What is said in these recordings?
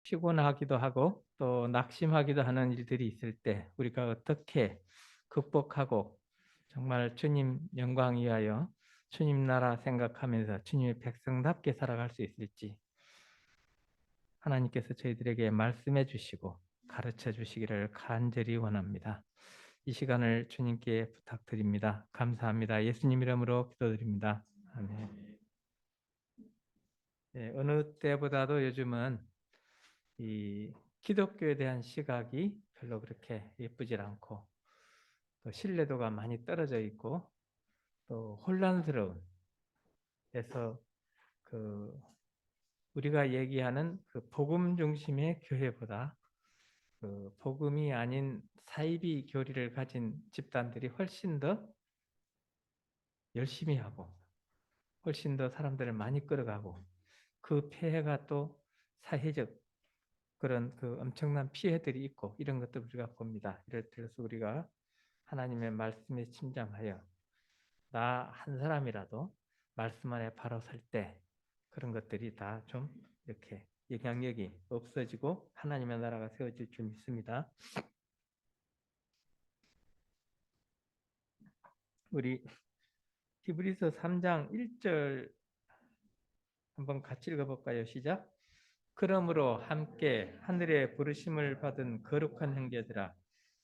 피곤하기도 하고 또 낙심하기도 하는 일들이 있을 때 우리가 어떻게 극복하고 정말 주님 영광 위하여 주님 나라 생각하면서 주님의 백성답게 살아갈 수 있을지 하나님께서 저희들에게 말씀해 주시고 가르쳐 주시기를 간절히 원합니다. 이 시간을 주님께 부탁드립니다. 감사합니다. 예수님 이름으로 기도드립니다. 아멘. 네, 어느 때보다도 요즘은 이 기독교에 대한 시각이 별로 그렇게 예쁘질 않고 또 신뢰도가 많이 떨어져 있고 또 혼란스러운 그래서 그 우리가 얘기하는 그 복음 중심의 교회보다 그 복음이 아닌 사이비 교리를 가진 집단들이 훨씬 더 열심히 하고 훨씬 더 사람들을 많이 끌어가고 그 폐해가 또 사회적 그런 그 엄청난 피해들이 있고 이런 것들 우리가 봅니다. 이럴 때서 우리가 하나님의 말씀에 침잠하여 나 한 사람이라도 말씀 안에 바로 설 때 그런 것들이 다 좀 이렇게 영향력이 없어지고 하나님의 나라가 세워질 줄 믿습니다. 우리 히브리서 3장 1절 한번 같이 읽어볼까요? 시작. 그러므로 함께 하늘의 부르심을 받은 거룩한 형제들아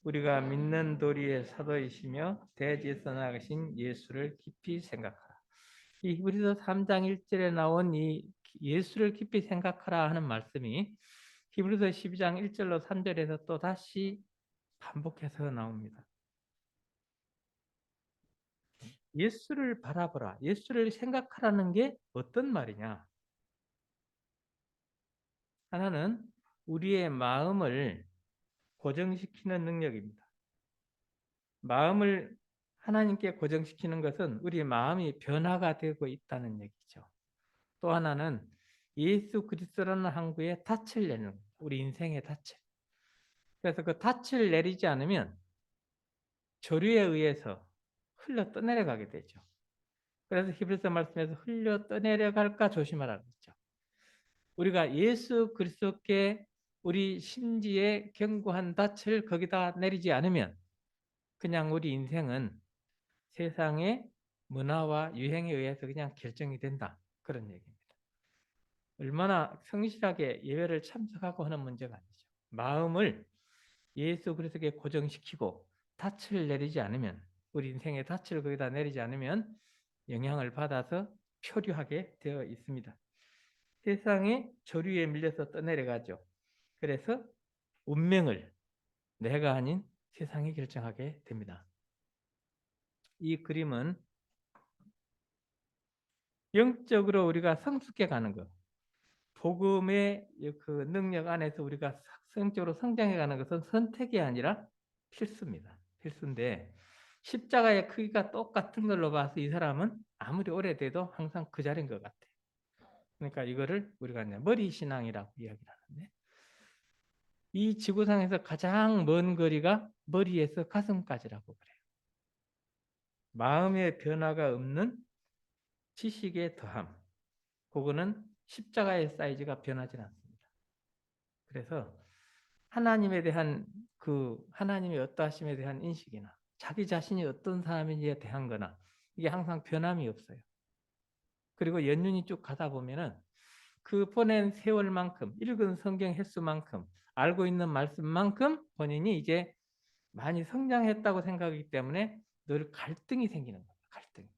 우리가 믿는 도리의 사도이시며 대지에서 나가신 예수를 깊이 생각하라. 이 히브리서 3장 1절에 나온 이 예수를 깊이 생각하라 하는 말씀이 히브리서 12장 1절로 3절에서 또 다시 반복해서 나옵니다. 예수를 바라보라. 예수를 생각하라는 게 어떤 말이냐? 하나는 우리의 마음을 고정시키는 능력입니다. 마음을 하나님께 고정시키는 것은 우리 마음이 변화가 되고 있다는 얘기죠. 또 하나는 예수 그리스도라는 항구에 닻을 내는 거예요. 우리 인생의 닻을. 그래서 그 닻을 내리지 않으면 조류에 의해서 흘러 떠내려가게 되죠. 그래서 히브리서 말씀에서 흘러 떠내려갈까 조심하라고 했죠. 우리가 예수 그리스도께 우리 심지에 견고한 닻을 거기다 내리지 않으면 그냥 우리 인생은 세상의 문화와 유행에 의해서 그냥 결정이 된다. 그런 얘기입니다. 얼마나 성실하게 예배를 참석하고 하는 문제가 아니죠. 마음을 예수 그리스도께 고정시키고 닻을 내리지 않으면 우리 인생의 닻을 거기다 내리지 않으면 영향을 받아서 표류하게 되어 있습니다. 세상의 조류에 밀려서 떠내려가죠. 그래서 운명을 내가 아닌 세상이 결정하게 됩니다. 이 그림은 영적으로 우리가 성숙해 가는 것, 복음의 그 능력 안에서 우리가 성적으로 성장해 가는 것은 선택이 아니라 필수입니다. 필수인데 십자가의 크기가 똑같은 걸로 봐서 이 사람은 아무리 오래돼도 항상 그 자리인 것 같아요. 그러니까 이거를 우리가 이제 머리 신앙이라고 이야기를 하는데 이 지구상에서 가장 먼 거리가 머리에서 가슴까지라고 그래요. 마음의 변화가 없는 지식의 더함, 그거는 십자가의 사이즈가 변하지 않습니다. 그래서 하나님에 대한 그 하나님의 어떠하심에 대한 인식이나 자기 자신이 어떤 사람인지에 대한 거나 이게 항상 변함이 없어요. 그리고 연륜이 쭉 가다 보면은 그 보낸 세월만큼 읽은 성경 횟수만큼 알고 있는 말씀만큼 본인이 이제 많이 성장했다고 생각하기 때문에 늘 갈등이 생기는 거예요. 갈등.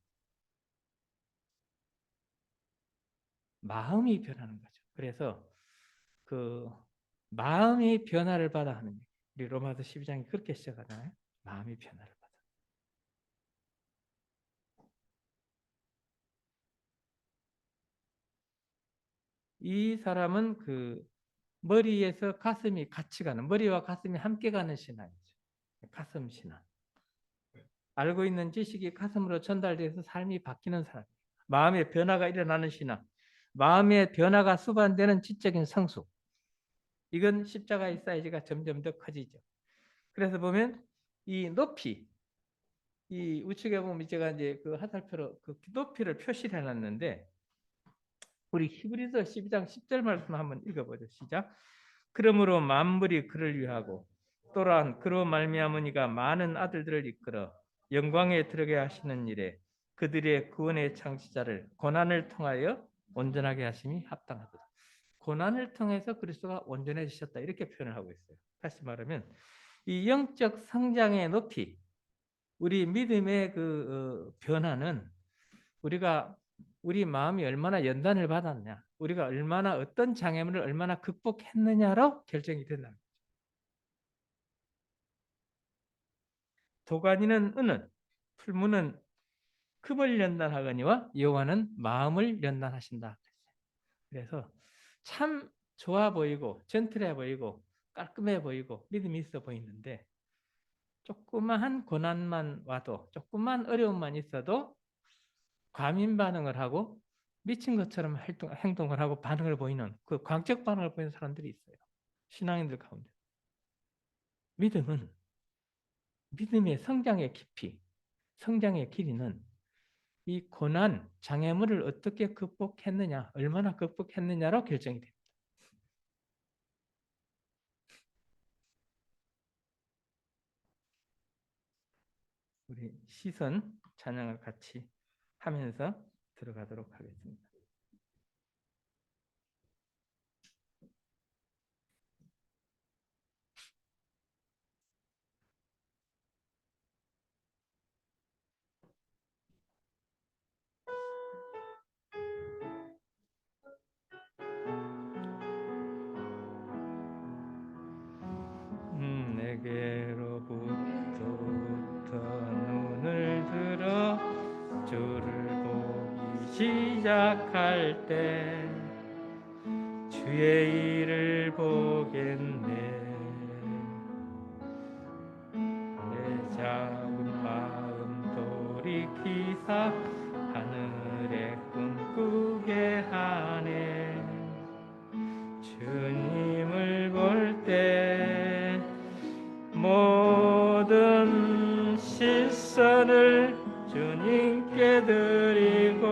마음이 변하는 거죠. 그래서 그 마음이 변화를 받아 하는 얘기. 우리 로마서 12장이 그렇게 시작하잖아요. 마음이 변화를 받아. 이 사람은 그 머리에서 가슴이 같이 가는 머리와 가슴이 함께 가는 신앙이죠. 가슴 신앙. 알고 있는 지식이 가슴으로 전달돼서 삶이 바뀌는 사람. 마음의 변화가 일어나는 신앙. 마음의 변화가 수반되는 지적인 성숙. 이건 십자가의 사이즈가 점점 더 커지죠. 그래서 보면 이 높이, 이 우측에 보면 제가 이제 그 화살표로 그 높이를 표시를 해놨는데 우리 히브리서 12장 10절 말씀 한번 읽어보죠. 시작. 그러므로 만물이 그를 위하고 또한 그로 말미암으니가 많은 아들들을 이끌어 영광에 들어게 하시는 일에 그들의 구원의 창시자를 고난을 통하여 온전하게 하심이 합당하도다. 고난을 통해서 그리스도가 온전해지셨다 이렇게 표현을 하고 있어요. 다시 말하면 이 영적 성장의 높이, 우리 믿음의 그 변화는 우리가 우리 마음이 얼마나 연단을 받았냐, 우리가 얼마나 어떤 장애물을 얼마나 극복했느냐로 결정이 된다. 도가니는 은은, 풀무는 금을 연단하거니와 여호와는 마음을 연단하신다. 그래서 참 좋아 보이고 젠틀해 보이고 깔끔해 보이고 믿음이 있어 보이는데 조그마한 고난만 와도 조그만 어려움만 있어도 과민 반응을 하고 미친 것처럼 행동을 하고 반응을 보이는 그 광적 반응을 보이는 사람들이 있어요. 신앙인들 가운데. 믿음은 믿음의 성장의 깊이, 성장의 길이는 이 고난, 장애물을 어떻게 극복했느냐, 얼마나 극복했느냐로 결정이 됩니다. 우리 시선 찬양을 같이 하면서 들어가도록 하겠습니다. 내게로부터 눈을 들어 주를 보기 시작할 때 주의 일을 보겠네. 내 작은 마음 돌이키사 하늘에 꿈꾸게 하네. 주님을 볼 때 모든 시선을 주님께 드리고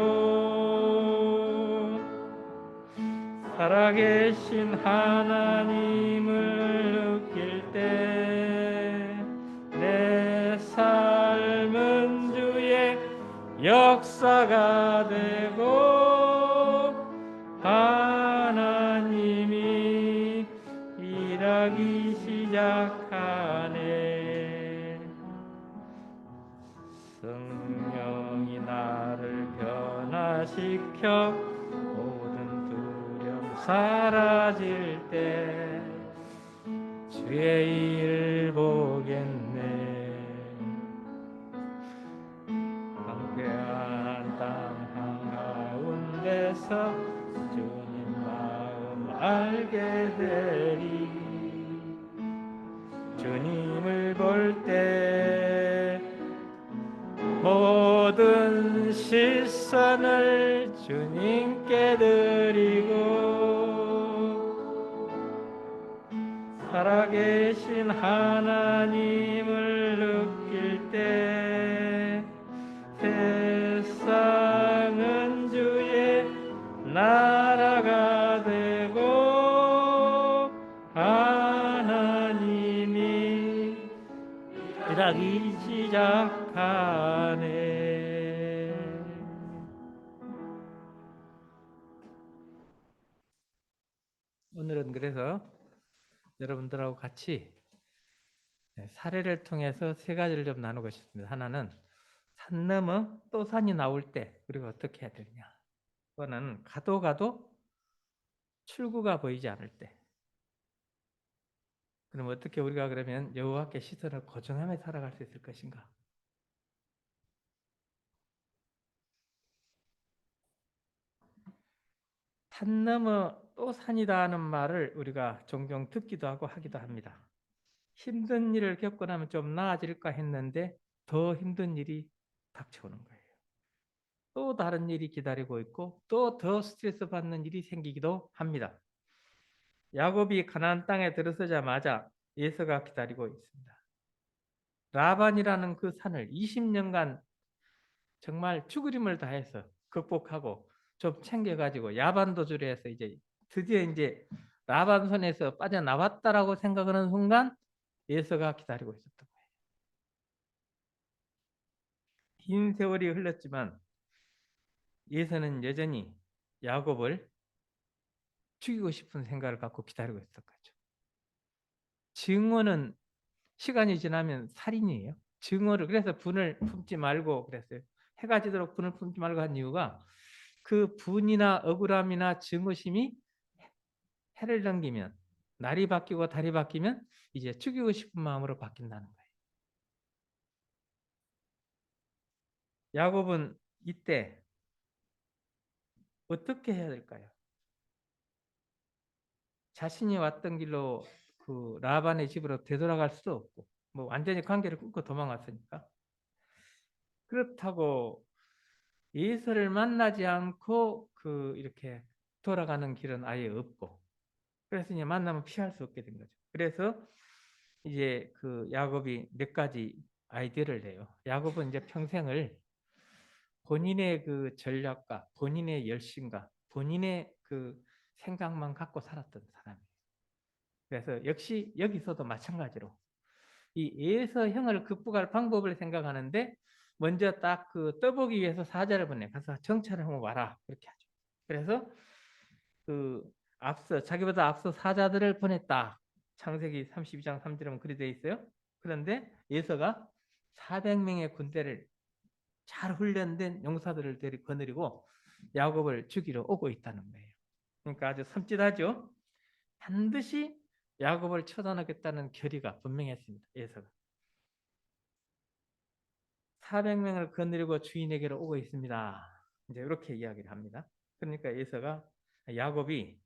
살아계신 하나님을 느낄 때 내 삶은 주의 역사가 되고 하나님이 일하기 시작하네. 성령이 나를 변화시켜 모든 두려움 사라질 때 주의 일을 보겠네. 황폐한 땅 한가운데서 주님 마음 알게 되리. 주님을 볼 때 모든 시선을 주님께 드리고 살아계신 하나님을 느낄 때 세상은 주의 나라가 되고 하나님이 일하기 시작하네. 오늘은 그래서 여러분들하고 같이 사례를 통해서 세 가지를 좀 나누고 싶습니다. 하나는 산 넘어 또 산이 나올 때 우리가 어떻게 해야 되느냐. 그거는 가도 가도 출구가 보이지 않을 때. 그럼 어떻게 우리가 그러면 여호와께 시선을 고정하며 살아갈 수 있을 것인가? 산 넘어 또 산이다 하는 말을 우리가 종종 듣기도 하고 하기도 합니다. 힘든 일을 겪고 나면 좀 나아질까 했는데 더 힘든 일이 닥쳐오는 거예요. 또 다른 일이 기다리고 있고 또 더 스트레스 받는 일이 생기기도 합니다. 야곱이 가나안 땅에 들어서자마자 예서가 기다리고 있습니다. 라반이라는 그 산을 20년간 정말 죽으림을 다해서 극복하고 좀 챙겨가지고 야반도주를 해서 이제 드디어 이제 라반 손에서 빠져나왔다라고 생각하는 순간 에서가 기다리고 있었던 거예요. 긴 세월이 흘렀지만 에서는 여전히 야곱을 죽이고 싶은 생각을 갖고 기다리고 있었던 거죠. 증오는 시간이 지나면 살인이에요. 증오를 그래서 분을 품지 말고 그랬어요. 해가 지도록 분을 품지 말고 한 이유가 그 분이나 억울함이나 증오심이 해를 넘기면 날이 바뀌고 달이 바뀌면 이제 죽이고 싶은 마음으로 바뀐다는 거예요. 야곱은 이때 어떻게 해야 될까요? 자신이 왔던 길로 그 라반의 집으로 되돌아갈 수도 없고 뭐 완전히 관계를 끊고 도망갔으니까 그렇다고 예서를 만나지 않고 그 이렇게 돌아가는 길은 아예 없고 그래서 이제 만나면 피할 수 없게 된 거죠. 그래서 이제 그 야곱이 몇 가지 아이디어를 내요. 야곱은 이제 평생을 본인의 그 전략과 본인의 열심과 본인의 그 생각만 갖고 살았던 사람이에요. 그래서 역시 여기서도 마찬가지로 이 에서형을 극복할 방법을 생각하는데 먼저 딱 그 떠보기 위해서 사자를 보내 가서 정찰을 한번 와라 그렇게 하죠. 그래서 그 앞서 자기보다 앞서 사자들을 보냈다. 창세기 32장 3절에 그리 돼 있어요. 그런데 에서가 400명의 군대를 잘 훈련된 용사들을 거느리고 야곱을 죽이러 오고 있다는 거예요. 그러니까 아주 섬찟하죠. 반드시 야곱을 처단하겠다는 결의가 분명했습니다. 에서가 400명을 거느리고 주인에게로 오고 있습니다. 이제 이렇게 이야기를 합니다. 그러니까 에서가 야곱이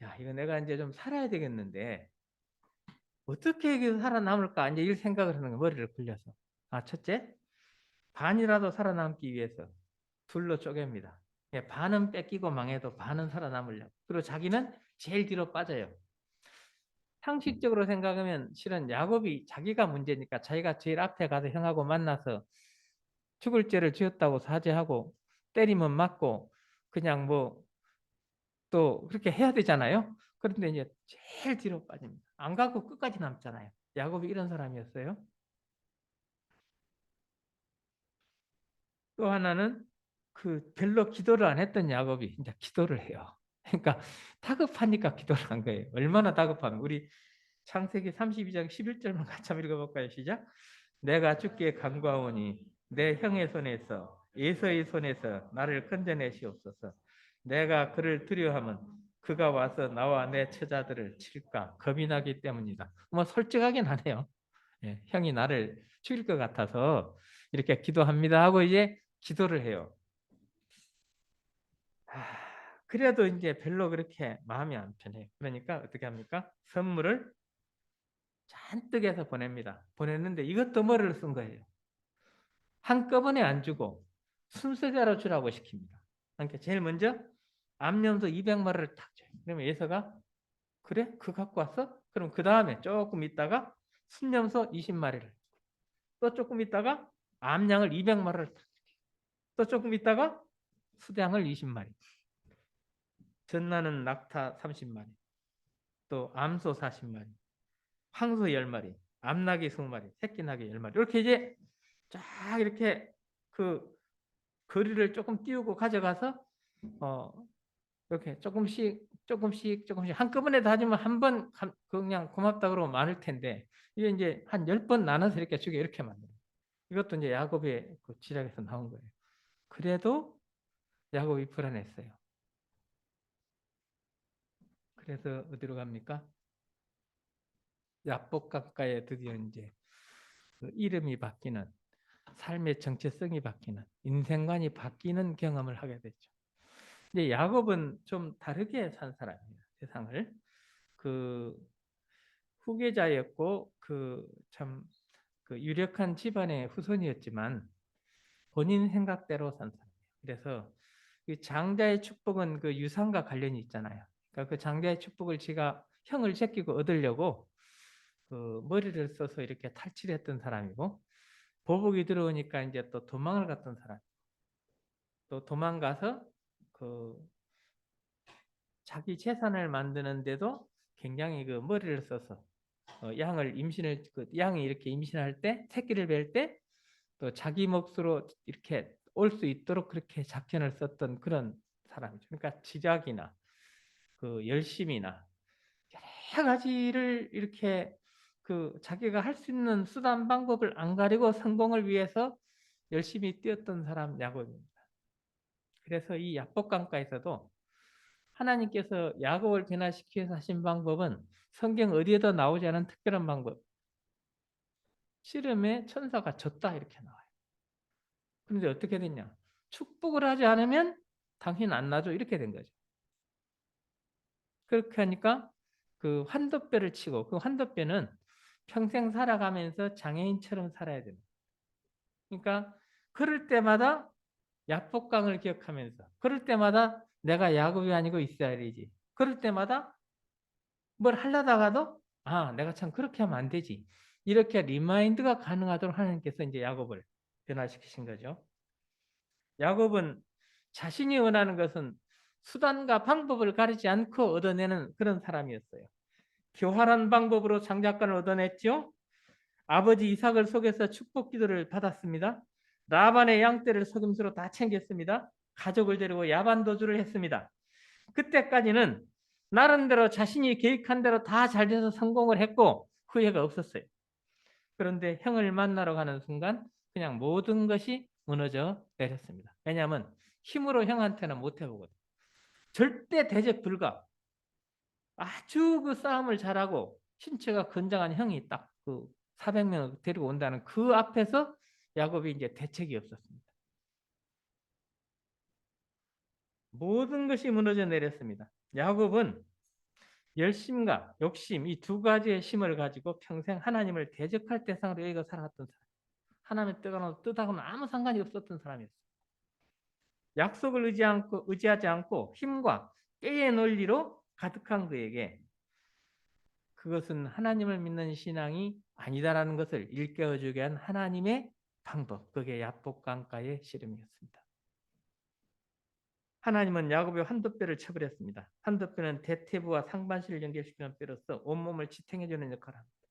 야 이거 내가 이제 좀 살아야 되겠는데 어떻게 이게 살아남을까 이제 이 생각을 하는 거예요. 머리를 굴려서 첫째 반이라도 살아남기 위해서 둘로 쪼갭니다. 예, 반은 뺏기고 망해도 반은 살아남으려고. 그리고 자기는 제일 뒤로 빠져요. 상식적으로 생각하면 실은 야곱이 자기가 문제니까 자기가 제일 앞에 가서 형하고 만나서 죽을 죄를 지었다고 사죄하고 때리면 맞고 그냥 뭐 또 그렇게 해야 되잖아요. 그런데 이제 제일 뒤로 빠집니다. 안 가고 끝까지 남잖아요. 야곱이 이런 사람이었어요. 또 하나는 그 별로 기도를 안 했던 야곱이 이제 기도를 해요. 그러니까 다급하니까 기도를 한 거예요. 얼마나 다급하면 우리 창세기 32장 11절만 같이 한번 읽어볼까요? 시작. 내가 주께 간구하오니 내 형의 손에서 에서의 손에서 나를 건져내시옵소서. 내가 그를 두려워하면 그가 와서 나와 내 처자들을 칠까 겁이 나기 때문이다. 뭐 솔직하긴 하네요. 예, 형이 나를 죽일 것 같아서 이렇게 기도합니다 하고 이제 기도를 해요. 그래도 이제 별로 그렇게 마음이 안 편해요. 그러니까 어떻게 합니까? 선물을 잔뜩 해서 보냅니다. 보냈는데 이것도 머리를 쓴 거예요. 한꺼번에 안 주고 순서대로 주라고 시킵니다. 그러니까 제일 먼저 암염소 200마리를 탁 줘요. 그러면 예서가 그래? 그거 갖고 왔어? 그럼 그 다음에 조금 있다가 순염소 20마리를 또 조금 있다가 암양을 200마리를 또 조금 있다가 수량을 20마리 전나는 낙타 30마리 또 암소 40마리 황소 10마리 암나귀 20마리 새끼나귀 10마리 이렇게 이제 쫙 이렇게 그 거리를 조금 띄우고 가져가서 이렇게 조금씩 한꺼번에 다 주면 한 번 그냥 고맙다 그러고 많을 텐데 이게 이제 한 10번 나눠서 이렇게 주게 이렇게 만들어요. 이것도 이제 야곱의 그 지략에서 나온 거예요. 그래도 야곱이 불안했어요. 그래서 어디로 갑니까? 야복 강가에 드디어 이제 그 이름이 바뀌는 삶의 정체성이 바뀌는 인생관이 바뀌는 경험을 하게 됐죠. 이제 야곱은 좀 다르게 산 사람이에요. 세상을 그 후계자였고 그 참 그 유력한 집안의 후손이었지만 본인 생각대로 산 사람이에요. 그래서 그 장자의 축복은 그 유산과 관련이 있잖아요. 그러니까 그 장자의 축복을 지가 형을 제끼고 얻으려고 그 머리를 써서 이렇게 탈취했던 사람이고 보복이 들어오니까 이제 또 도망을 갔던 사람. 또 도망가서 그 자기 재산을 만드는데도 굉장히 그 머리를 써서 양을 양이 이렇게 임신할 때 새끼를 뵐 때 또 자기 몫으로 이렇게 올 수 있도록 그렇게 작전을 썼던 그런 사람이죠. 그러니까 지략이나 그 열심이나 여러 가지를 이렇게 그 자기가 할 수 있는 수단 방법을 안 가리고 성공을 위해서 열심히 뛰었던 사람 야곱입니다. 그래서 이 야복강가에서도 하나님께서 야곱을 변화시키기 위해서 하신 방법은 성경 어디에도 나오지 않은 특별한 방법. 씨름에 천사가 졌다 이렇게 나와요. 그런데 어떻게 됐냐? 축복을 하지 않으면 당신 안 나죠 이렇게 된 거죠. 그렇게 하니까 그 환도뼈를 치고 그 환도뼈는 평생 살아가면서 장애인처럼 살아야 됩니다. 그러니까 그럴 때마다 야복강을 기억하면서 그럴 때마다 내가 야곱이 아니고 이스라엘이지. 그럴 때마다 뭘 하려다가도 내가 참 그렇게 하면 안 되지. 이렇게 리마인드가 가능하도록 하나님께서 이제 야곱을 변화시키신 거죠. 야곱은 자신이 원하는 것은 수단과 방법을 가리지 않고 얻어내는 그런 사람이었어요. 교활한 방법으로 장자권을 얻어냈죠. 아버지 이삭을 속여서 축복 기도를 받았습니다. 라반의 양떼를 속임수로 다 챙겼습니다. 가족을 데리고 야반 도주를 했습니다. 그때까지는 나름대로 자신이 계획한 대로 다 잘 돼서 성공을 했고 후회가 없었어요. 그런데 형을 만나러 가는 순간 그냥 모든 것이 무너져 내렸습니다. 왜냐하면 힘으로 형한테는 못 해보거든. 절대 대적 불가. 아주 그 싸움을 잘하고 신체가 건장한 형이 딱 그 400명을 데리고 온다는 그 앞에서 야곱이 이제 대책이 없었습니다. 모든 것이 무너져 내렸습니다. 야곱은 열심과 욕심 이 두 가지의 힘을 가지고 평생 하나님을 대적할 대상으로 여기가 살아왔던 사람. 하나님의 뜻하고는 아무 상관이 없었던 사람이었어요. 약속을 의지하지 않고 힘과 때의 논리로 가득한 그에게 그것은 하나님을 믿는 신앙이 아니다라는 것을 일깨워주게 한 하나님의 방법, 그게 야복강가의 씨름이었습니다. 하나님은 야곱의 환도뼈를 쳐버렸습니다. 환도뼈는 대퇴부와 상반신을 연결시키는 뼈로서 온몸을 지탱해주는 역할을 합니다.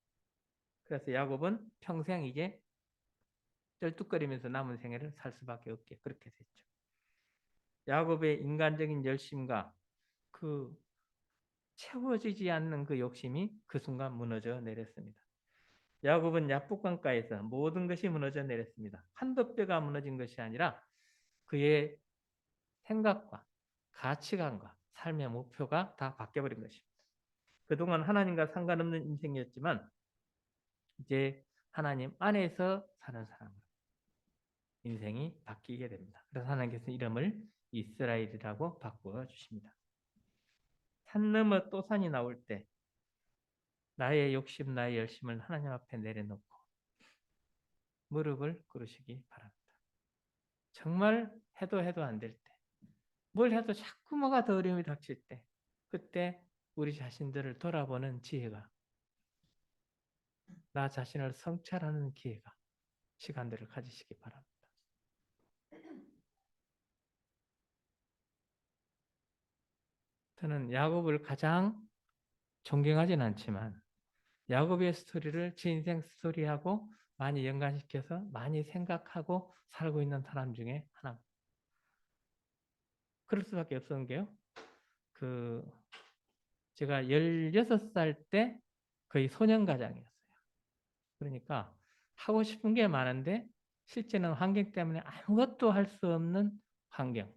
그래서 야곱은 평생 이제 쩔뚝거리면서 남은 생애를 살 수밖에 없게 그렇게 됐죠. 야곱의 인간적인 열심과 그 채워지지 않는 그 욕심이 그 순간 무너져 내렸습니다. 야곱은 야복강가에서 모든 것이 무너져 내렸습니다. 한도뼈가 무너진 것이 아니라 그의 생각과 가치관과 삶의 목표가 다 바뀌어버린 것입니다. 그동안 하나님과 상관없는 인생이었지만 이제 하나님 안에서 사는 사람으로 인생이 바뀌게 됩니다. 그래서 하나님께서 이름을 이스라엘이라고 바꾸어 주십니다. 산 넘어 또 산이 나올 때 나의 욕심, 나의 열심을 하나님 앞에 내려놓고 무릎을 꿇으시기 바랍니다. 정말 해도 안 될 때, 뭘 해도 자꾸 뭐가 더 어려움이 닥칠 때, 그때 우리 자신들을 돌아보는 지혜가, 나 자신을 성찰하는 기회가, 시간들을 가지시기 바랍니다. 저는 야곱을 가장 존경하진 않지만 야곱의 스토리를 제 인생 스토리하고 많이 연관시켜서 많이 생각하고 살고 있는 사람 중에 하나입니다. 그럴 수밖에 없었는 게요. 제가 16살 때 거의 소년가장이었어요. 그러니까 하고 싶은 게 많은데 실제는 환경 때문에 아무것도 할 수 없는 환경.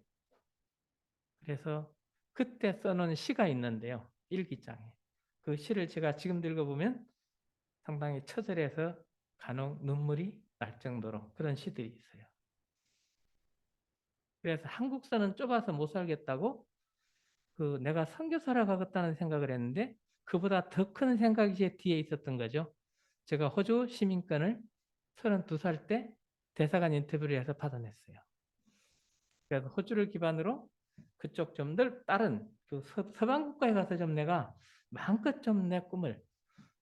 그래서 그때 써놓은 시가 있는데요. 일기장에. 그 시를 제가 지금 읽어보면 상당히 처절해서 간혹 눈물이 날 정도로 그런 시들이 있어요. 그래서 한국사는 좁아서 못 살겠다고 내가 선교사로 가겠다는 생각을 했는데 그보다 더 큰 생각이 제 뒤에 있었던 거죠. 제가 호주 시민권을 32살 때 대사관 인터뷰를 해서 받아냈어요. 그래서 호주를 기반으로 그쪽 좀 다른 서방 국가에 가서 좀 내가 마음껏 좀 내 꿈을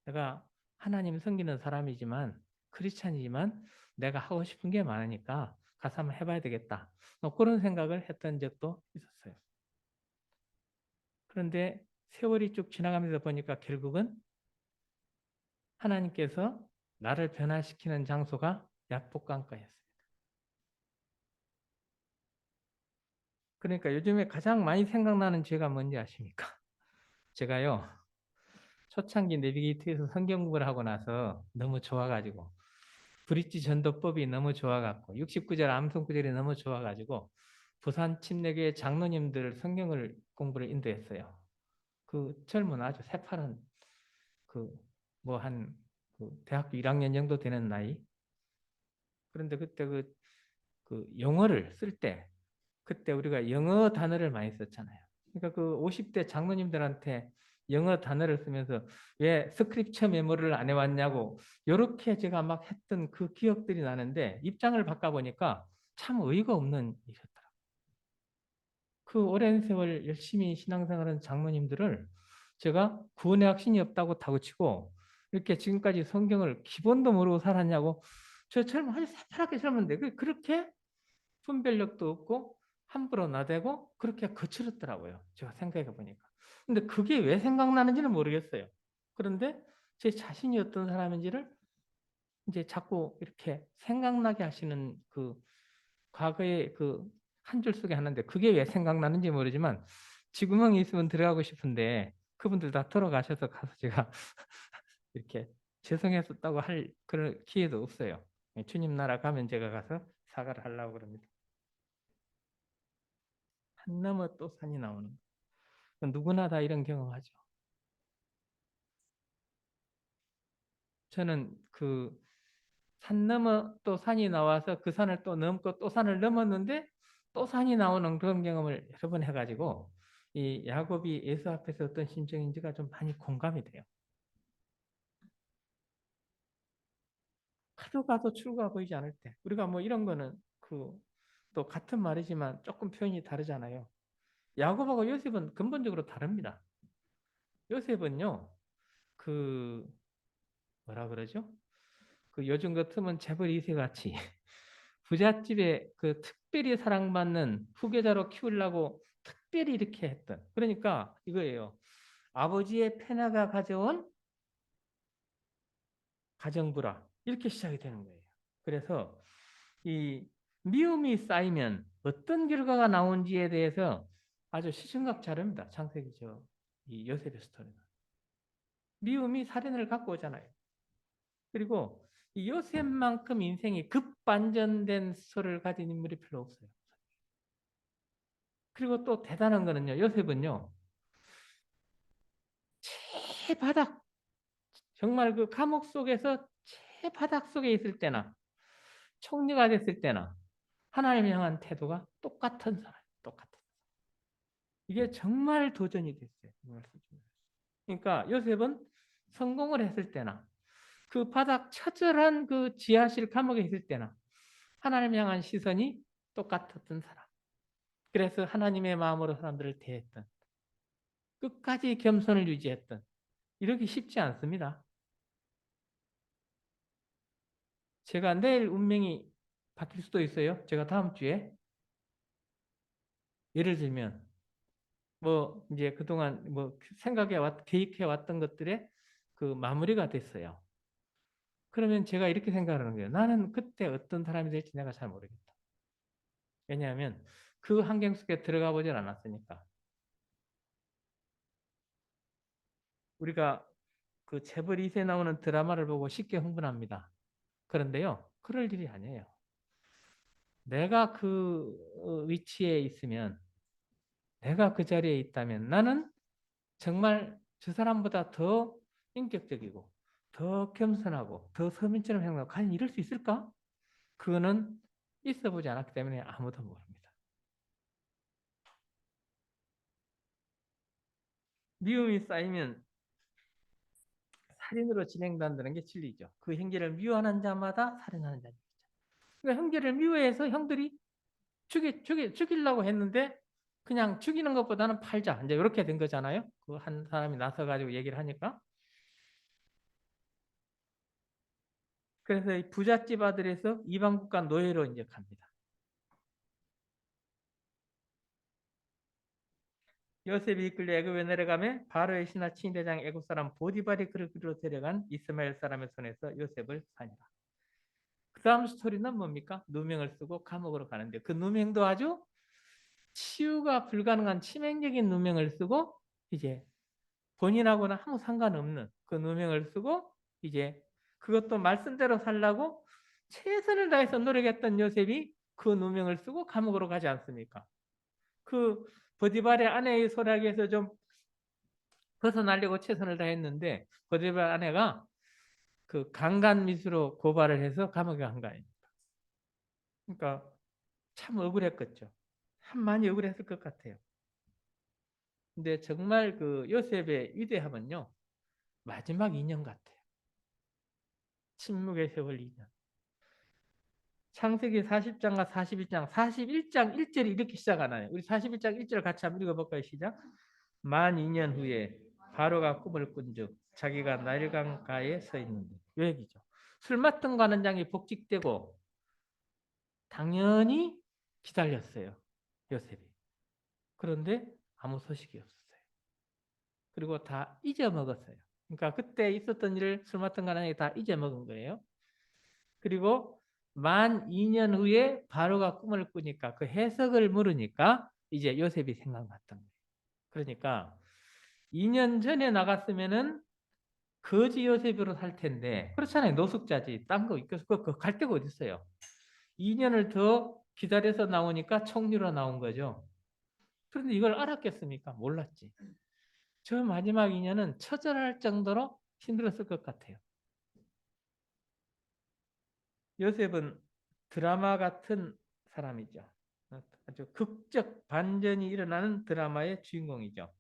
내가 하나님 섬기는 사람이지만 크리스찬이지만 내가 하고 싶은 게 많으니까 가서 한번 해봐야 되겠다. 그런 생각을 했던 적도 있었어요. 그런데 세월이 쭉 지나가면서 보니까 결국은 하나님께서 나를 변화시키는 장소가 약복강가였습니다. 그러니까 요즘에 가장 많이 생각나는 죄가 뭔지 아십니까? 제가요, 초창기 내비게이터에서 성경 공부를 하고 나서 너무 좋아가지고, 브릿지 전도법이 너무 좋아갖고, 69절 암송 구절이 너무 좋아가지고, 부산 침례교회 장로님들 성경을 공부를 인도했어요. 그 젊은 아주 새파란, 그, 뭐 한, 대학교 1학년 정도 되는 나이. 그런데 그때 그 영어를 쓸 때, 그때 우리가 영어 단어를 많이 썼잖아요. 그러니까 그 50대 장로님들한테 영어 단어를 쓰면서 왜 스크립처 메모를 안 해왔냐고 이렇게 제가 막 했던 그 기억들이 나는데 입장을 바꿔보니까 참 어이가 없는 일이었더라고요. 그 오랜 세월 열심히 신앙생활한 장로님들을 제가 구원의 확신이 없다고 다그치고 이렇게 지금까지 성경을 기본도 모르고 살았냐고 저 젊은 아주 새파랗게 젊은데 그렇게 분별력도 없고 함부로 나대고 그렇게 거칠었더라고요. 제가 생각해 보니까. 근데 그게 왜 생각나는지는 모르겠어요. 그런데 제 자신이 어떤 사람인지를 이제 자꾸 이렇게 생각나게 하시는 그 과거의 그 한 줄 속에 하나인데 그게 왜 생각나는지 모르지만 지구멍이 있으면 들어가고 싶은데 그분들 다 돌아가셔서 가서 제가 이렇게 죄송했었다고 할 그런 기회도 없어요. 주님 나라 가면 제가 가서 사과를 하려고 그럽니다. 산 넘어 또 산이 나오는 거. 누구나 다 이런 경험하죠. 저는 그 산 넘어 또 산이 나와서 그 산을 또 넘고 또 산을 넘었는데 또 산이 나오는 그런 경험을 여러 번 해가지고 이 야곱이 예수 앞에서 어떤 심정인지가 좀 많이 공감이 돼요. 가도 가도 출구가 보이지 않을 때 우리가 뭐 이런 거는 그 또 같은 말이지만 조금 표현이 다르잖아요. 야곱하고 요셉은 근본적으로 다릅니다. 요셉은요 그 뭐라 그러죠? 그 요즘 같으면 재벌 2세 같이 부잣집에 그 특별히 사랑받는 후계자로 키우려고 특별히 이렇게 했던. 그러니까 이거예요. 아버지의 페나가 가져온 가정부라. 이렇게 시작이 되는 거예요. 그래서 이 미움이 쌓이면 어떤 결과가 나온지에 대해서 아주 시청각 자료입니다. 창세기 이 요셉의 스토리는. 미움이 살인을 갖고 오잖아요. 그리고 이 요셉만큼 인생이 급반전된 스토리를 가진 인물이 별로 없어요. 그리고 또 대단한 거는요. 요셉은요. 최바닥 정말 그 감옥 속에서 최바닥 속에 있을 때나 총리가 됐을 때나 하나님 향한 태도가 똑같은 사람, 똑같은. 이게 정말 도전이 됐어요. 그러니까 요셉은 성공을 했을 때나 그 바닥 처절한 그 지하실 감옥에 있을 때나 하나님 향한 시선이 똑같았던 사람. 그래서 하나님의 마음으로 사람들을 대했던 끝까지 겸손을 유지했던 이러기 쉽지 않습니다. 제가 내일 운명이 바뀔 수도 있어요. 제가 다음 주에 예를 들면 뭐 이제 그동안 뭐 생각해 계획해 왔던 것들의 그 마무리가 됐어요. 그러면 제가 이렇게 생각하는 거예요. 나는 그때 어떤 사람이 될지 내가 잘 모르겠다. 왜냐하면 그 환경 속에 들어가 보질 않았으니까. 우리가 그 재벌 2세 나오는 드라마를 보고 쉽게 흥분합니다. 그런데요, 그럴 일이 아니에요. 내가 그 위치에 있으면, 내가 그 자리에 있다면 나는 정말 저 사람보다 더 인격적이고, 더 겸손하고, 더 서민처럼 행동하고, 과연 이럴 수 있을까? 그거는 있어 보지 않았기 때문에 아무도 모릅니다. 미움이 쌓이면 살인으로 진행된다는 게 진리죠. 그 형제를 미워하는 자마다 살인하는 자죠. 그러니까 형제를 미워해서 형들이 죽이려고 했는데 그냥 죽이는 것보다는 팔자. 이제 이렇게 된 거잖아요. 그 한 사람이 나서가지고 얘기를 하니까. 그래서 이 부잣집 아들에서 이방 국가 노예로 이제 갑니다. 요셉이 이끌려 애굽에 내려가며 바로의 신하 친대장 애굽 사람 보디발이 그를 그리로 데려간 이스마엘 사람의 손에서 요셉을 사니라. 그 다음 스토리는 뭡니까? 누명을 쓰고 감옥으로 가는데 그 누명도 아주 치유가 불가능한 치명적인 누명을 쓰고 이제 본인하고는 아무 상관없는 그 누명을 쓰고 이제 그것도 말씀대로 살라고 최선을 다해서 노력했던 요셉이 그 누명을 쓰고 감옥으로 가지 않습니까? 그 보디발의 아내의 소락에서 좀 벗어나려고 최선을 다했는데 보디발 아내가 그 강간미수로 고발을 해서 감옥에 간 거 아닙니까? 그러니까 참 억울했겠죠. 참 많이 억울했을 것 같아요. 근데 정말 그 요셉의 위대함은요, 마지막 2년 같아요. 침묵의 세월 2년. 창세기 40장과 41장, 41장 1절이 이렇게 시작하나요? 우리 41장 1절 같이 한번 읽어볼까요? 시작. 만 2년 후에 바로가 꿈을 꾼즉 자기가 나일강가에 서 있는데 요 얘기죠. 술 맡은 관원장이 복직되고 당연히 기다렸어요. 요셉이. 그런데 아무 소식이 없었어요. 그리고 다 잊어먹었어요. 그러니까 그때 있었던 일을 술 맡은 관원장이 다 잊어먹은 거예요. 그리고 만 2년 후에 바로가 꿈을 꾸니까 그 해석을 물으니까 이제 요셉이 생각났던 거예요. 그러니까 2년 전에 나갔으면은 거지 요셉으로 살 텐데 그렇잖아요. 노숙자지. 딴 거 있고 갈 데가 어디 있어요. 2년을 더 기다려서 나오니까 총리로 나온 거죠. 그런데 이걸 알았겠습니까? 몰랐지. 저 마지막 2년은 처절할 정도로 힘들었을 것 같아요. 요셉은 드라마 같은 사람이죠. 아주 극적 반전이 일어나는 드라마의 주인공이죠.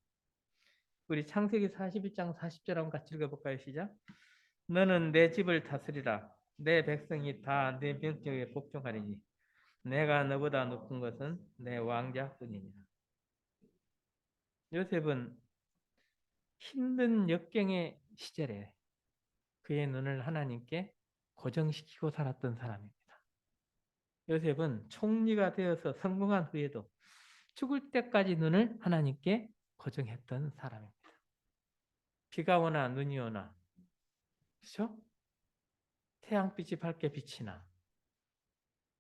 우리 창세기 41장 40절 한번 같이 읽어볼까요? 시작. 너는 내 집을 다스리라. 내 백성이 다 내 명령에 복종하리니 내가 너보다 높은 것은 내 왕자뿐이니라. 요셉은 힘든 역경의 시절에 그의 눈을 하나님께 고정시키고 살았던 사람입니다. 요셉은 총리가 되어서 성공한 후에도 죽을 때까지 눈을 하나님께 고정했던 사람입니다. 비가 오나 눈이 오나, 그렇죠? 태양빛이 밝게 비치나,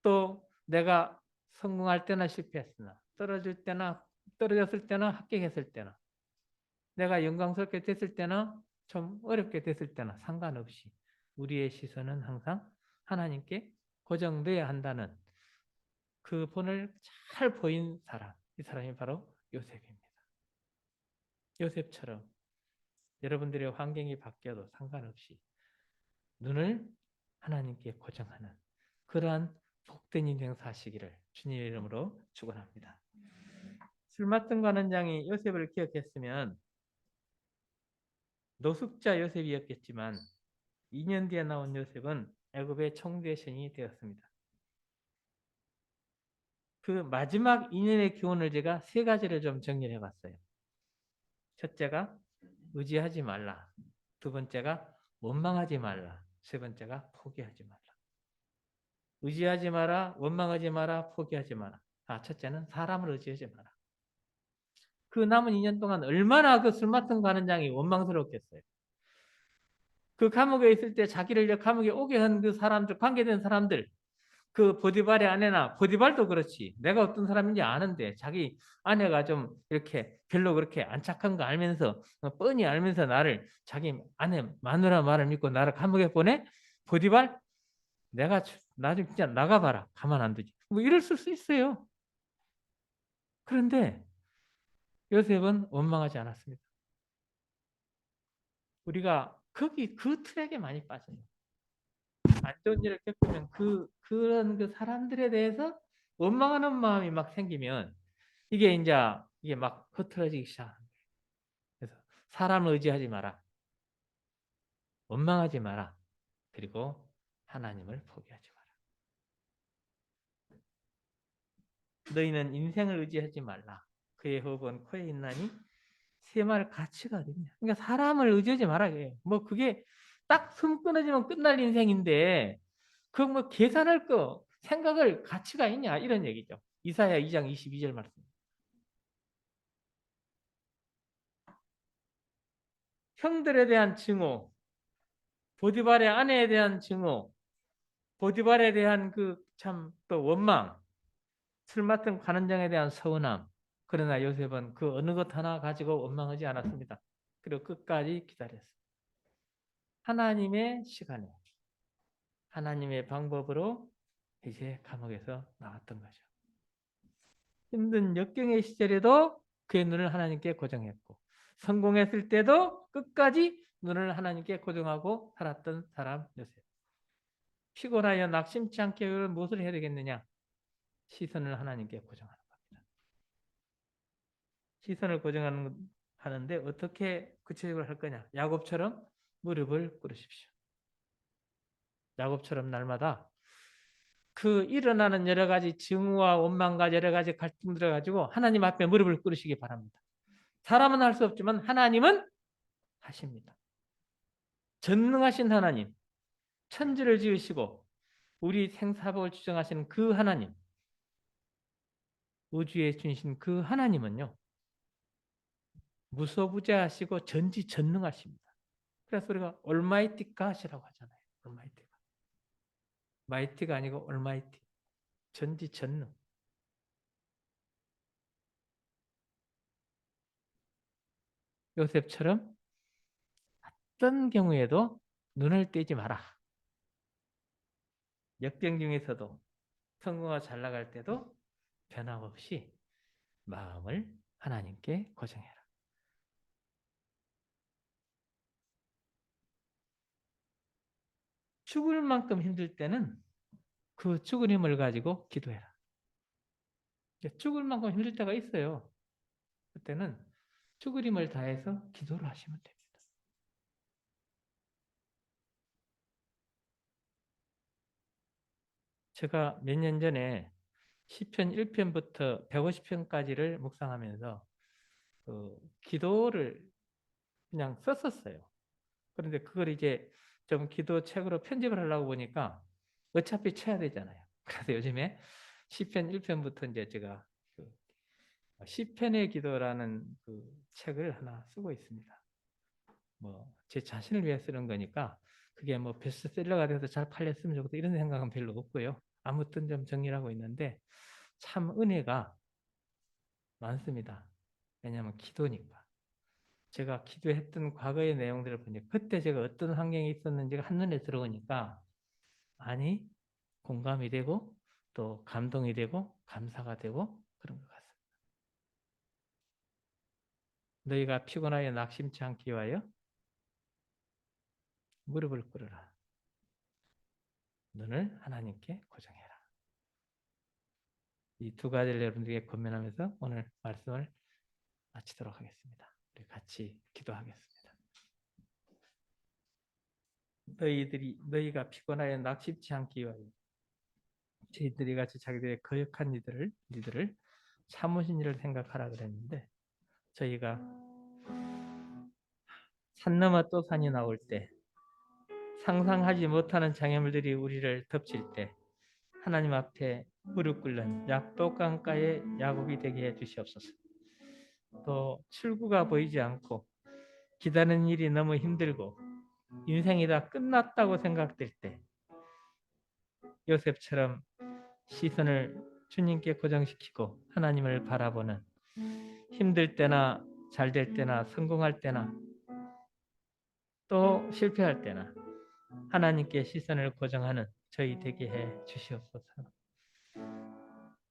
또 내가 성공할 때나 실패했으나, 떨어졌을 때나 합격했을 때나, 내가 영광스럽게 됐을 때나 좀 어렵게 됐을 때나 상관없이 우리의 시선은 항상 하나님께 고정돼야 한다는 그 본을 잘 보인 사람, 이 사람이 바로 요셉입니다. 요셉처럼 여러분들의 환경이 바뀌어도 상관없이 눈을 하나님께 고정하는 그러한 복된 인생 사시기를 주님의 이름으로 축원합니다. 술 맡은 관원장이 요셉을 기억했으면 노숙자 요셉이었겠지만 2년 뒤에 나온 요셉은 애굽의 총대신이 되었습니다. 그 마지막 2년의 교훈을 제가 세 가지를 좀 정리해 봤어요. 첫째가 의지하지 말라. 두 번째가 원망하지 말라. 세 번째가 포기하지 말라. 의지하지 마라, 원망하지 마라, 포기하지 마라. 첫째는 사람을 의지하지 마라. 그 남은 2년 동안 얼마나 그 술 맡은 관원장이 원망스럽겠어요. 그 감옥에 있을 때 자기를 감옥에 오게 한 그 사람들, 관계된 사람들, 그 보디발의 아내나 보디발도 그렇지. 내가 어떤 사람인지 아는데 자기 아내가 좀 이렇게 별로 그렇게 안 착한 거 알면서 뻔히 알면서 나를 자기 아내 마누라 말을 믿고 나를 감옥에 보내? 보디발? 내가 나중에 진짜 나가봐라. 가만 안 두지. 뭐 이럴 수 있어요. 그런데 요셉은 원망하지 않았습니다. 우리가 거기 그 트랙에 많이 빠져요. 안 좋은 일을 겪으면 그런 그 사람들에 대해서 원망하는 마음이 막 생기면 이게 막 흐트러지기 시작합니다. 그래서 사람을 의지하지 마라. 원망하지 마라. 그리고 하나님을 포기하지 마라. 너희는 인생을 의지하지 말라. 그의 호흡은 코에 있나니 세말 가치가 어딨냐. 그러니까 사람을 의지하지 마라. 뭐 그게 딱 숨 끊어지면 끝날 인생인데 그 뭐 계산할 거 생각을 가치가 있냐 이런 얘기죠. 이사야 2장 22절 말씀. 형들에 대한 증오, 보디발의 아내에 대한 증오, 보디발에 대한 그 참 또 원망, 술 맡은 관원장에 대한 서운함. 그러나 요셉은 그 어느 것 하나 가지고 원망하지 않았습니다. 그리고 끝까지 기다렸어요. 하나님의 시간에, 하나님의 방법으로 이제 감옥에서 나왔던 거죠. 힘든 역경의 시절에도 그의 눈을 하나님께 고정했고, 성공했을 때도 끝까지 눈을 하나님께 고정하고 살았던 사람 요셉. 피곤하여 낙심치 않게 무엇을 해야 되겠느냐? 시선을 하나님께 고정하는 겁니다. 시선을 하는데 어떻게 구체적으로 할 거냐? 야곱처럼 무릎을 꿇으십시오. 야곱처럼 날마다 그 일어나는 여러 가지 증오와 원망과 여러 가지 갈등들을 가지고 하나님 앞에 무릎을 꿇으시기 바랍니다. 사람은 할 수 없지만 하나님은 하십니다. 전능하신 하나님, 천지를 지으시고 우리 생사복을 주정하시는 그 하나님, 우주에 주신 그 하나님은요, 무소부재하시고 전지전능하십니다. 그래서 우리가 올마이티 갓이라고 하잖아요. 올마이티 갓. 마이티가 아니고 올마이티. 전지전능. 요셉처럼 어떤 경우에도 눈을 떼지 마라. 역경 중에서도 성공과 잘 나갈 때도 변함없이 마음을 하나님께 고정해라. 죽을 만큼 힘들 때는 그 죽은 힘을 가지고 기도해라. 죽을 만큼 힘들 때가 있어요. 그때는 죽을 힘을 다해서 기도를 하시면 됩니다. 제가 몇 년 전에 시편 1편부터 150편까지를 묵상하면서 기도를 그냥 썼었어요. 그런데 그걸 이제 좀 기도책으로 편집을 하려고 보니까 어차피 쳐야 되잖아요. 그래서 요즘에 시편 1편부터 이제 제가 그 시편의 기도라는 그 책을 하나 쓰고 있습니다. 뭐 제 자신을 위해 쓰는 거니까 그게 뭐 베스트셀러가 돼서 잘 팔렸으면 좋겠다 이런 생각은 별로 없고요. 아무튼 좀 정리를 하고 있는데 참 은혜가 많습니다. 왜냐하면 기도니까. 제가 기도했던 과거의 내용들을 보니 그때 제가 어떤 환경에 있었는지가 한눈에 들어오니까 많이 공감이 되고 또 감동이 되고 감사가 되고 그런 것 같습니다. 너희가 피곤하여 낙심치 않기 위하여 무릎을 꿇으라. 눈을 하나님께 고정해라. 이 두 가지를 여러분들에게 권면하면서 오늘 말씀을 마치도록 하겠습니다. 우리 같이 기도하겠습니다. 너희가 피곤하여 낙심치 않기 위하여 저희들이 같이 자기들의 거역한 니들을 참으신 일을 생각하라 그랬는데 저희가 산 넘어 또 산이 나올 때 상상하지 못하는 장애물들이 우리를 덮칠 때 하나님 앞에 무릎 꿇는 약독강가의 야곱이 되게 해 주시옵소서. 또 출구가 보이지 않고 기다리는 일이 너무 힘들고 인생이 다 끝났다고 생각될 때 요셉처럼 시선을 주님께 고정시키고 하나님을 바라보는 힘들 때나 잘 될 때나 성공할 때나 또 실패할 때나 하나님께 시선을 고정하는 저희 되게 해 주시옵소서.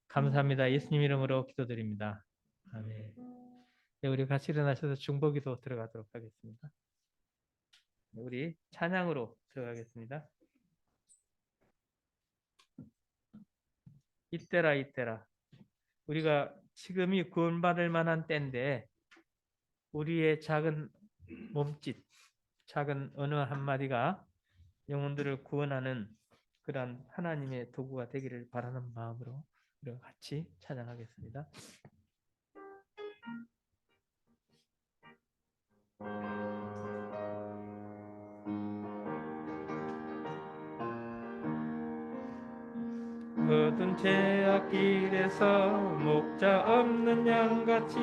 감사합니다. 예수님 이름으로 기도드립니다. 아멘. 네, 우리 같이 일어나셔서 중보기도 들어가도록 하겠습니다. 우리 찬양으로 들어가겠습니다. 이때라 이때라. 우리가 지금이 구원받을 만한 때인데 우리의 작은 몸짓, 작은 언어 한마디가 영혼들을 구원하는 그런 하나님의 도구가 되기를 바라는 마음으로 우리가 같이 찬양하겠습니다. 어두운 죄악길에서 목자 없는 양같이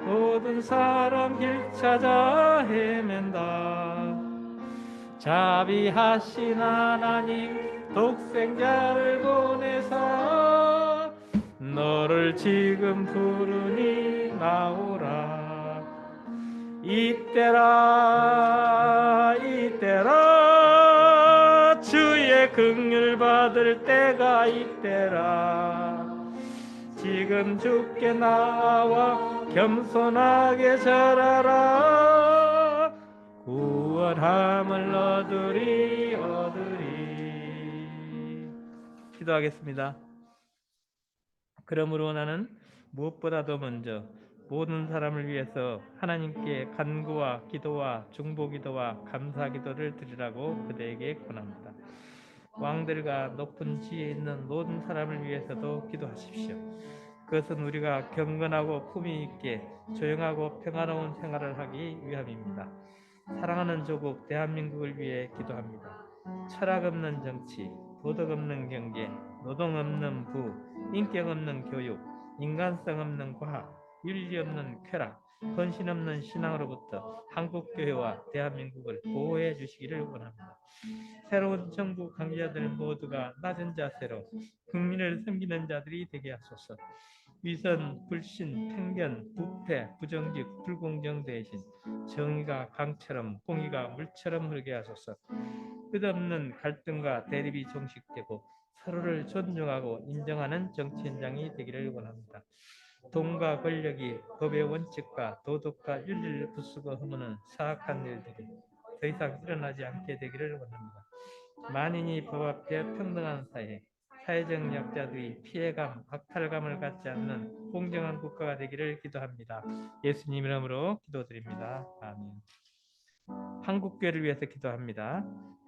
모든 사람 길 찾아 헤맨다. 자비하신 하나님 독생자를 보내사 너를 지금 부르니 나오라. 이때라 이때라 주의 긍휼 받을 때가 이때라. 지금 주께 나와 겸손하게 절하라. 구원함을 얻으리. 기도하겠습니다. 그러므로 나는 무엇보다도 먼저 모든 사람을 위해서 하나님께 간구와 기도와 중보기도와 감사기도를 드리라고 그대에게 권합니다. 왕들과 높은 지에 있는 모든 사람을 위해서도 기도하십시오. 그것은 우리가 경건하고 품위 있게 조용하고 평화로운 생활을 하기 위함입니다. 사랑하는 조국 대한민국을 위해 기도합니다. 철학 없는 정치, 도덕 없는 경제, 노동 없는 부, 인격 없는 교육, 인간성 없는 과학, 윤리 없는 쾌락, 헌신 없는 신앙으로부터 한국교회와 대한민국을 보호해 주시기를 원합니다. 새로운 정부 관계자들 모두가 낮은 자세로 국민을 섬기는 자들이 되게 하소서. 위선, 불신, 편견, 부패, 부정직, 불공정 대신 정의가 강처럼 공의가 물처럼 흐르게 하소서. 끝없는 갈등과 대립이 종식되고 서로를 존중하고 인정하는 정치 현장이 되기를 원합니다. 돈과 권력이 법의 원칙과 도덕과 윤리를 부수고 허무는 사악한 일들이 더 이상 일어나지 않게 되기를 원합니다. 만인이 법 앞에 평등한 사회, 사회적 약자들이 피해감, 박탈감을 갖지 않는 공정한 국가가 되기를 기도합니다. 예수님 이름으로 기도드립니다. 아멘. 한국교회를 위해서 기도합니다.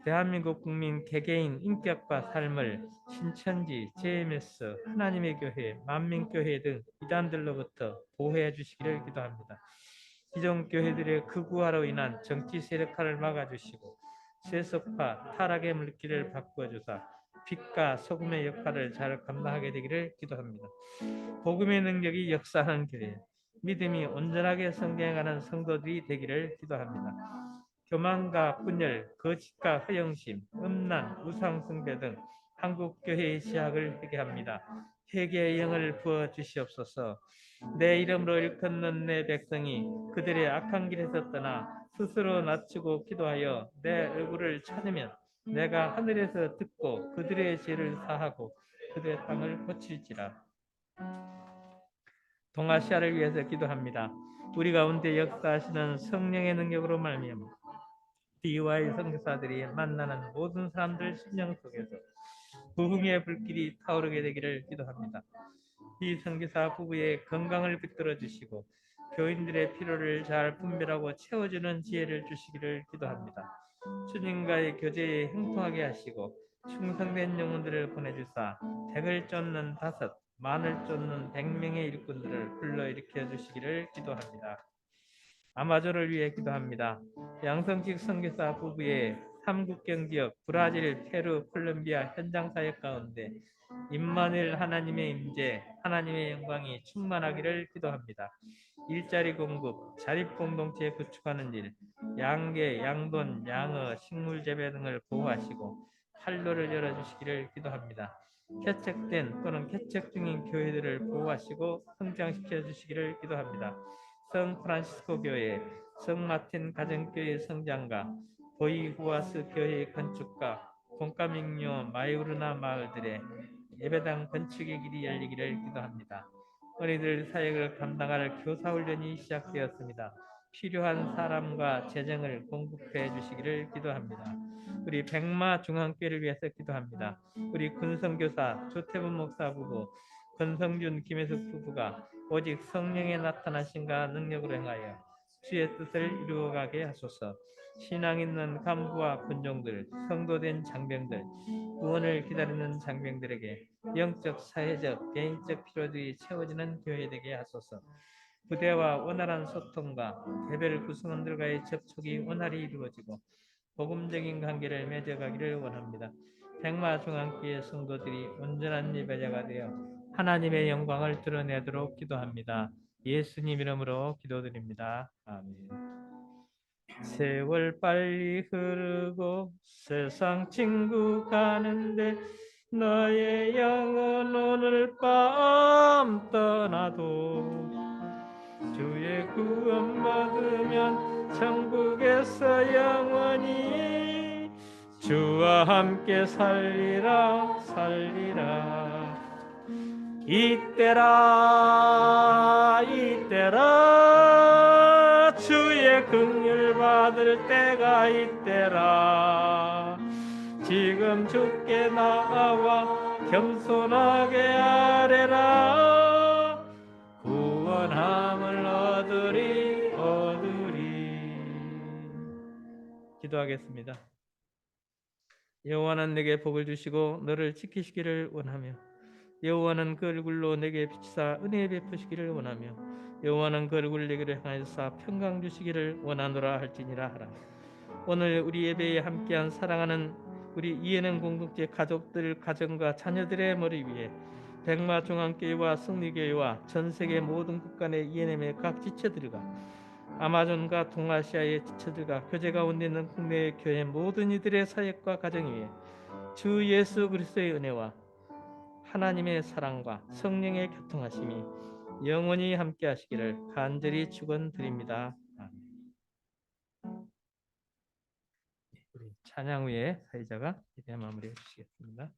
대한민국 국민 개개인 인격과 삶을 신천지, JMS, 하나님의 교회, 만민교회 등 이단들로부터 보호해 주시기를 기도합니다. 기존 교회들의 극우화로 인한 정치 세력화를 막아주시고 세속화, 타락의 물길을 바꾸어주사 빛과 소금의 역할을 잘 감당하게 되기를 기도합니다. 복음의 능력이 역사하는 교회, 믿음이 온전하게 성장해가는 성도들이 되기를 기도합니다. 교만과 분열, 거짓과 허영심, 음란, 우상숭배 등 한국교회의 시학을 회개합니다. 회개의 영을 부어 주시옵소서. 내 이름으로 일컫는 내 백성이 그들의 악한 길에서 떠나 스스로 낮추고 기도하여 내 얼굴을 찾으면 내가 하늘에서 듣고 그들의 죄를 사하고 그들의 땅을 고칠지라. 동아시아를 위해서 기도합니다. 우리 가운데 역사하시는 성령의 능력으로 말미암아 DY 선교사들이 만나는 모든 사람들 심령 속에서 부흥의 불길이 타오르게 되기를 기도합니다. 이 선교사 부부의 건강을 붙들어 주시고 교인들의 필요를 잘 분별하고 채워주는 지혜를 주시기를 기도합니다. 주님과의 교제에 형통하게 하시고 충성된 영혼들을 보내주사 백을 쫓는 5, 만을 쫓는 100명의 일꾼들을 불러일으켜 주시기를 기도합니다. 아마존을 위해 기도합니다. 양성직 선교사 부부의 3국경 지역 브라질, 페루, 콜롬비아 현장 사역 가운데 임마누엘 하나님의 임재, 하나님의 영광이 충만하기를 기도합니다. 일자리 공급, 자립 공동체 구축하는 일, 양계, 양돈, 양어, 식물 재배 등을 보호하시고 활로를 열어주시기를 기도합니다. 개척된 또는 개척 중인 교회들을 보호하시고 성장시켜 주시기를 기도합니다. 성 프란시스코 교회, 성 마틴 가정교회 성장과 보이후아스 교회 건축과 공카밍요 마이우르나 마을들의 예배당 건축의 길이 열리기를 기도합니다. 어린이들 사역을 감당할 교사훈련이 시작되었습니다. 필요한 사람과 재정을 공급해 주시기를 기도합니다. 우리 백마 중앙교회를 위해서 기도합니다. 우리 군성교사 조태분 목사 부부, 권성준 김혜숙 부부가 오직 성령의 나타나심과 능력으로 행하여 주의 뜻을 이루어가게 하소서. 신앙 있는 간부와 군종들, 성도된 장병들, 구원을 기다리는 장병들에게 영적, 사회적, 개인적 필요들이 채워지는 교회 되게 하소서. 부대와 원활한 소통과 개별 구성원들과의 접촉이 원활히 이루어지고 복음적인 관계를 맺어가기를 원합니다. 백마중앙교회 성도들이 온전한 예배자가 되어 하나님의 영광을 드러내도록 기도합니다. 예수님 이름으로 기도드립니다. 아멘. 세월 빨리 흐르고 세상 친구 가는데 너의 영은 오늘 밤 떠나도 주의 구원 받으면 천국에서 영원히 주와 함께 살리라 살리라. 이때라 주의 긍휼 받을 때가 이때라. 지금 주께 나와 겸손하게 아뢰라. 구원함을 얻으리 얻으리. 기도하겠습니다. 여호와는 내게 복을 주시고 너를 지키시기를 원하며 여호와는 그 얼굴로 내게 비치사 은혜 베푸시기를 원하며 여호와는 그 얼굴 내게로 향하여사 평강 주시기를 원하노라 할지니라 하라. 오늘 우리 예배에 함께한 사랑하는 우리 이해는 공동체 가족들 가정과 자녀들의 머리 위에 백마중앙교회와 승리교회와 전세계 모든 국가 내 ENM의 각 지체들과 아마존과 동아시아의 지체들과 교제 가운데 있는 국내 교회 모든 이들의 사역과 가정 위에 주 예수 그리스도의 은혜와 하나님의 사랑과 성령의 교통하심이 영원히 함께 하시기를 간절히 축원드립니다. 아멘. 우리 찬양 후에 사회자가 기대 마무리해 주시겠습니다.